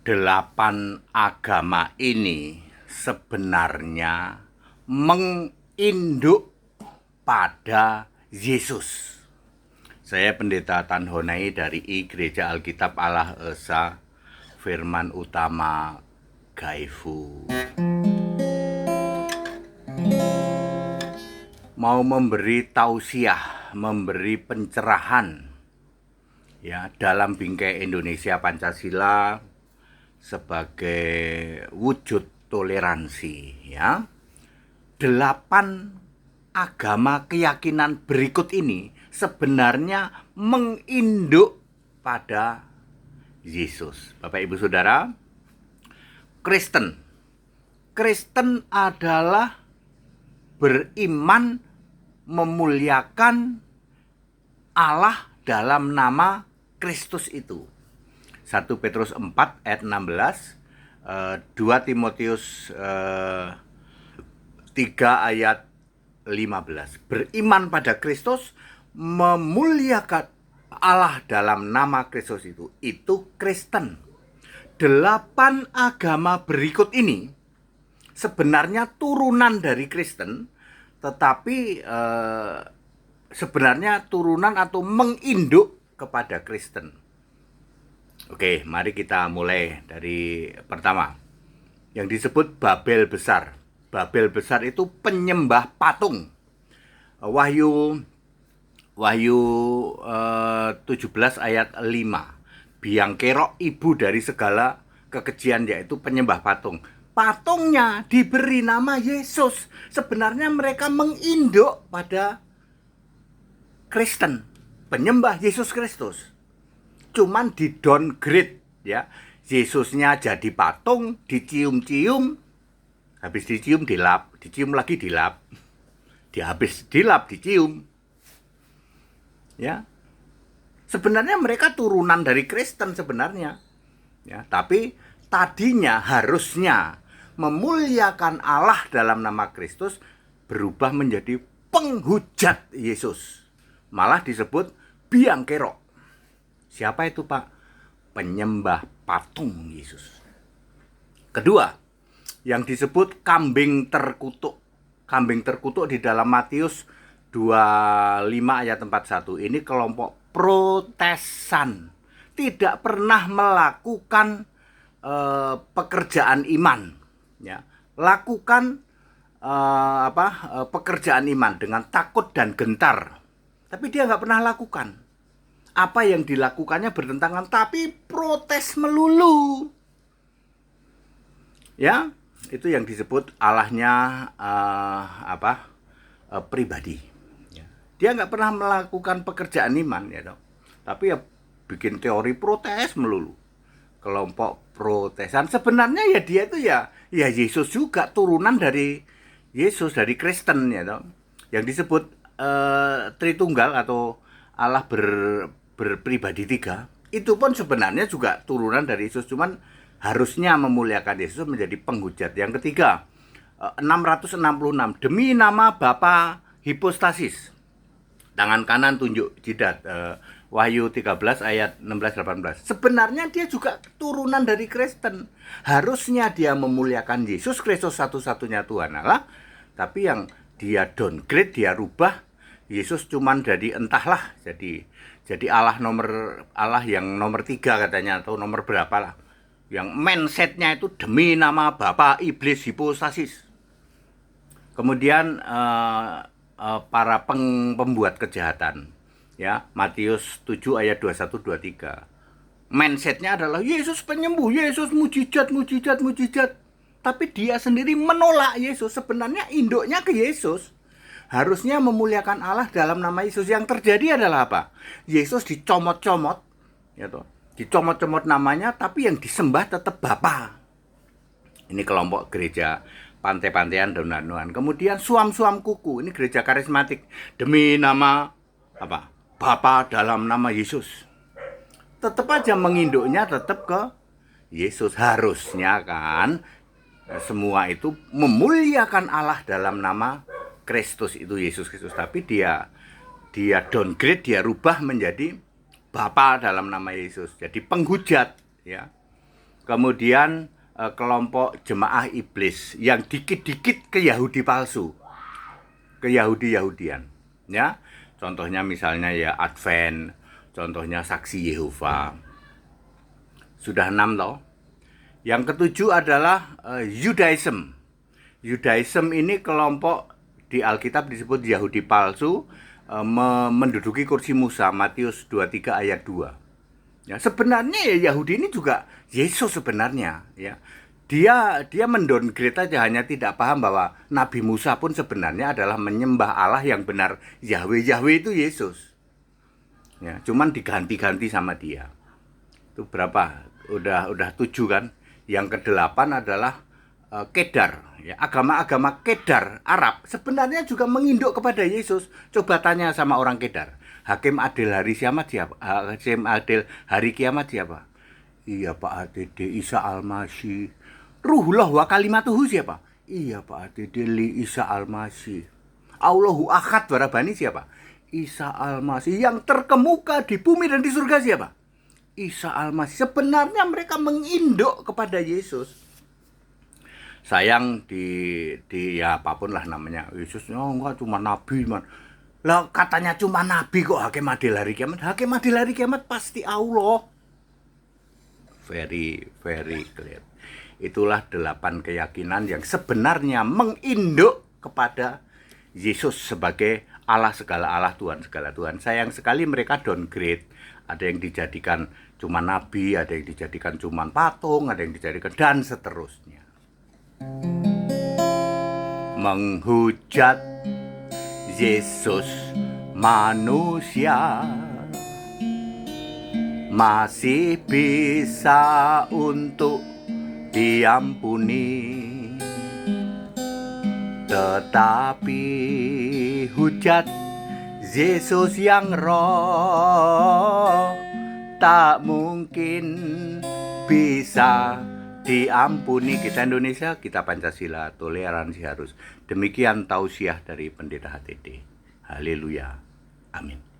Delapan agama ini sebenarnya menginduk pada Yesus. Saya Pendeta Tan Honai dari Gereja Alkitab Allah Esa, Firman Utama Gaifu. Mau memberi tausiah, memberi pencerahan ya dalam bingkai Indonesia Pancasila sebagai wujud toleransi ya. 8 agama keyakinan berikut ini sebenarnya menginduk pada Yesus. Bapak Ibu Saudara, Kristen adalah beriman memuliakan Allah dalam nama Kristus itu. 1 Petrus 4 ayat 16, 2 Timotius 3 ayat 15. Beriman pada Kristus, memuliakan Allah dalam nama Kristus itu Kristen. 8 agama berikut ini sebenarnya turunan dari Kristen, tetapi sebenarnya turunan atau menginduk kepada Kristen. Oke, mari kita mulai dari pertama. Yang disebut Babel Besar. Babel Besar itu penyembah patung. Wahyu 17 ayat 5. Biang kerok ibu dari segala kekejian, yaitu penyembah patung. Patungnya diberi nama Yesus. Sebenarnya mereka menginduk pada Kristen, penyembah Yesus Kristus. Cuman di downgrade ya. Yesusnya jadi patung, dicium-cium, habis dicium dilap, dicium lagi dilap. Habis dilap dicium. Ya. Sebenarnya mereka turunan dari Kristen sebenarnya. Ya, tapi tadinya harusnya memuliakan Allah dalam nama Kristus berubah menjadi penghujat Yesus. Malah disebut biang kerok. Siapa itu, Pak? Penyembah patung Yesus. Kedua, yang disebut kambing terkutuk. Kambing terkutuk di dalam Matius 25 ayat 41. Ini kelompok Protesan. Tidak pernah melakukan pekerjaan iman. Ya. Lakukan pekerjaan iman dengan takut dan gentar. Tapi dia nggak pernah lakukan. Apa yang dilakukannya bertentangan, tapi protes melulu. Ya, itu yang disebut Allahnya pribadi. Ya. Dia nggak pernah melakukan pekerjaan iman, ya dong. Tapi ya bikin teori protes melulu. Kelompok Protesan sebenarnya ya dia itu ya Yesus juga turunan dari Yesus, dari Kristen, ya dong. Yang disebut Tritunggal atau Allah berpribadi 3, itu pun sebenarnya juga turunan dari Yesus, cuman harusnya memuliakan Yesus menjadi penghujat. Yang ketiga, 666 demi nama Bapa hipostasis, tangan kanan tunjuk jidat, Wahyu 13 ayat 16-18. Sebenarnya dia juga turunan dari Kristen. Harusnya dia memuliakan Yesus Kristus satu-satunya Tuhan Allah, tapi yang dia downgrade, dia rubah Yesus cuman jadi entahlah, jadi Allah yang nomor 3 katanya, atau nomor berapa lah. Yang mindsetnya itu demi nama Bapa iblis hipostasis. Kemudian para pembuat kejahatan ya, Matius 7 ayat 21-23. Mindsetnya adalah Yesus penyembuh, Yesus mujizat. Tapi dia sendiri menolak Yesus. Sebenarnya induknya ke Yesus. Harusnya memuliakan Allah dalam nama Yesus. Yang terjadi adalah apa? Yesus dicomot-comot, ya toh. Dicomot-comot namanya, tapi yang disembah tetap Bapa. Ini kelompok gereja pantai-pantaian dan kemudian suam-suam kuku. Ini gereja karismatik demi nama apa? Bapa dalam nama Yesus. Tetap aja menginduknya tetap ke Yesus. Harusnya kan semua itu memuliakan Allah dalam nama Kristus itu Yesus Kristus, tapi dia downgrade, dia rubah menjadi Bapa dalam nama Yesus. Jadi penghujat ya. kemudian kelompok jemaah iblis yang dikit-dikit ke Yahudi palsu, ke Yahudian, ya. Contohnya misalnya ya Advent, contohnya Saksi Yehova. Sudah 6 toh. Yang ketujuh adalah Judaism. Judaism ini kelompok di Alkitab disebut Yahudi palsu, menduduki kursi Musa, Matius 23 ayat 2. Ya, sebenarnya ya Yahudi ini juga Yesus sebenarnya, ya. Dia mendowngrade aja, hanya tidak paham bahwa Nabi Musa pun sebenarnya adalah menyembah Allah yang benar, Yahweh itu Yesus. Ya, cuman diganti-ganti sama dia. Itu berapa? Udah 7 kan? Yang ke-8 adalah Kedar, ya. Agama-agama Kedar Arab sebenarnya juga menginduk kepada Yesus. Coba tanya sama orang Kedar, Hakim Adil hari kiamat siapa? Hakim Adil hari kiamat siapa? Iya Pak ATD Isa Al-Masih. Ruhullah wa kalimatuhu siapa? Iya Pak ATD Li Isa Al-Masih. Allahu Ahad warabani siapa? Isa Al-Masih. Yang terkemuka di bumi dan di surga siapa? Isa Al-Masih. Sebenarnya mereka menginduk kepada Yesus. Sayang di ya apapun lah namanya, Yesus enggak cuma nabi, man. Lah katanya cuma nabi kok hakim adil hari kiamat. Hakim adil hari kiamat pasti Allah. Very clear. Itulah 8 keyakinan yang sebenarnya menginduk kepada Yesus sebagai Allah segala Allah, Tuhan segala Tuhan. Sayang sekali mereka downgrade. Ada yang dijadikan cuma nabi, ada yang dijadikan cuma patung, ada yang dijadikan dan seterusnya. Menghujat Yesus manusia masih bisa untuk diampuni, tetapi hujat Yesus yang roh tak mungkin bisa diampuni. Kita Indonesia, kita Pancasila, toleransi harus. Demikian tausiah dari Pendeta HTD. Haleluya. Amin.